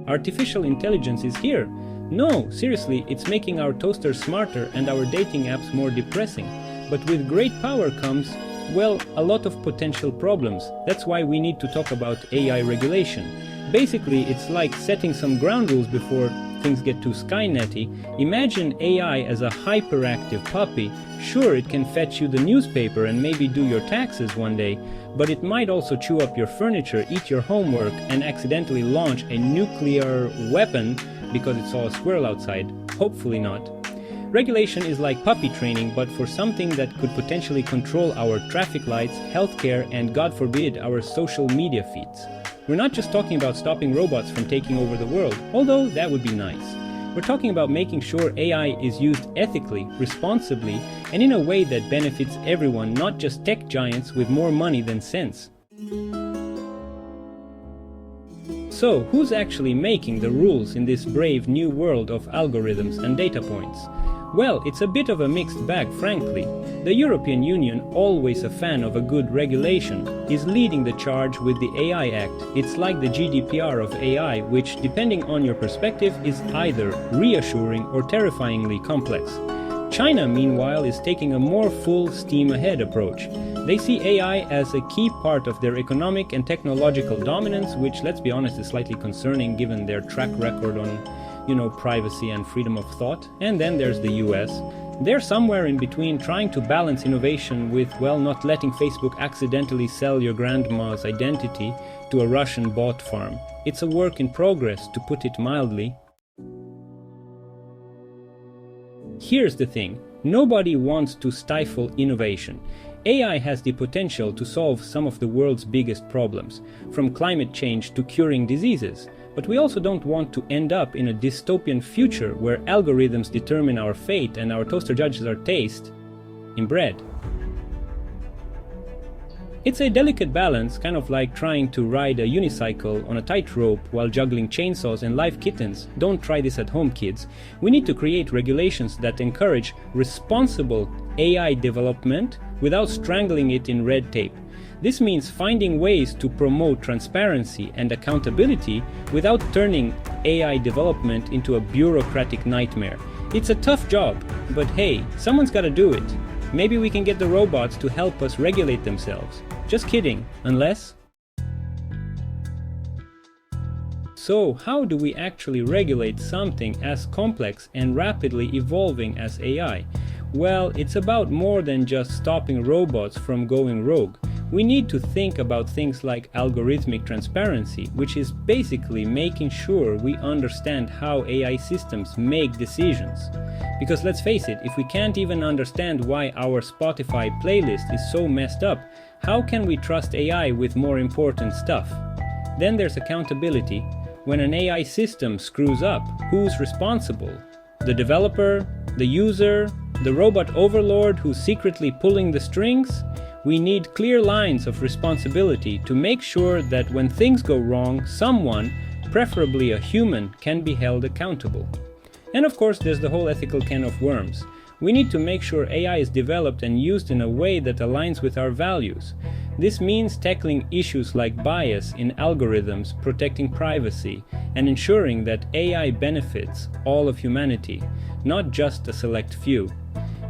Artificial intelligence is here. No, seriously, it's making our toasters smarter and our dating apps more depressing. But with great power comes, well, a lot of potential problems. That's why we need to talk about AI regulation. Basically, it's like setting some ground rules before things get too Skynetty. Imagine AI as a hyperactive puppy. Sure, it can fetch you the newspaper and maybe do your taxes one day, but it might also chew up your furniture, eat your homework, and accidentally launch a nuclear weapon because it saw a squirrel outside. Hopefully not. Regulation is like puppy training, but for something that could potentially control our traffic lights, healthcare, and God forbid, our social media feeds. We're not just talking about stopping robots from taking over the world, although that would be nice. We're talking about making sure AI is used ethically, responsibly, and in a way that benefits everyone, not just tech giants with more money than sense. So, who's actually making the rules in this brave new world of algorithms and data points? Well, it's a bit of a mixed bag, frankly. The European Union, always a fan of a good regulation, is leading the charge with the AI Act. It's like the GDPR of AI, which, depending on your perspective, is either reassuring or terrifyingly complex. China, meanwhile, is taking a more full steam ahead approach. They see AI as a key part of their economic and technological dominance, which, let's be honest, is slightly concerning given their track record on privacy and freedom of thought. And then there's the US. They're somewhere in between, trying to balance innovation with, well, not letting Facebook accidentally sell your grandma's identity to a Russian bot farm. It's a work in progress, to put it mildly. Here's the thing. Nobody wants to stifle innovation. AI has the potential to solve some of the world's biggest problems, from climate change to curing diseases. But we also don't want to end up in a dystopian future where algorithms determine our fate and our toaster judges our taste in bread. It's a delicate balance, kind of like trying to ride a unicycle on a tightrope while juggling chainsaws and live kittens. Don't try this at home, kids. We need to create regulations that encourage responsible AI development without strangling it in red tape. This means finding ways to promote transparency and accountability without turning AI development into a bureaucratic nightmare. It's a tough job, but hey, someone's gotta do it. Maybe we can get the robots to help us regulate themselves. Just kidding, unless... So, how do we actually regulate something as complex and rapidly evolving as AI? Well, it's about more than just stopping robots from going rogue. We need to think about things like algorithmic transparency, which is basically making sure we understand how AI systems make decisions. Because let's face it, if we can't even understand why our Spotify playlist is so messed up, how can we trust AI with more important stuff? Then there's accountability. When an AI system screws up, who's responsible? The developer? The user? The robot overlord who's secretly pulling the strings? We need clear lines of responsibility to make sure that when things go wrong, someone, preferably a human, can be held accountable. And of course, there's the whole ethical can of worms. We need to make sure AI is developed and used in a way that aligns with our values. This means tackling issues like bias in algorithms, protecting privacy, and ensuring that AI benefits all of humanity, not just a select few.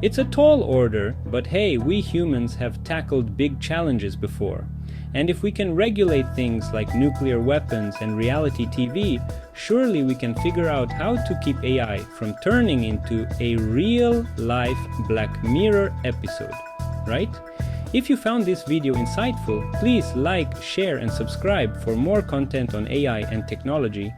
It's a tall order, but hey, we humans have tackled big challenges before. And if we can regulate things like nuclear weapons and reality TV, surely we can figure out how to keep AI from turning into a real-life Black Mirror episode, right? If you found this video insightful, please like, share, and subscribe for more content on AI and technology.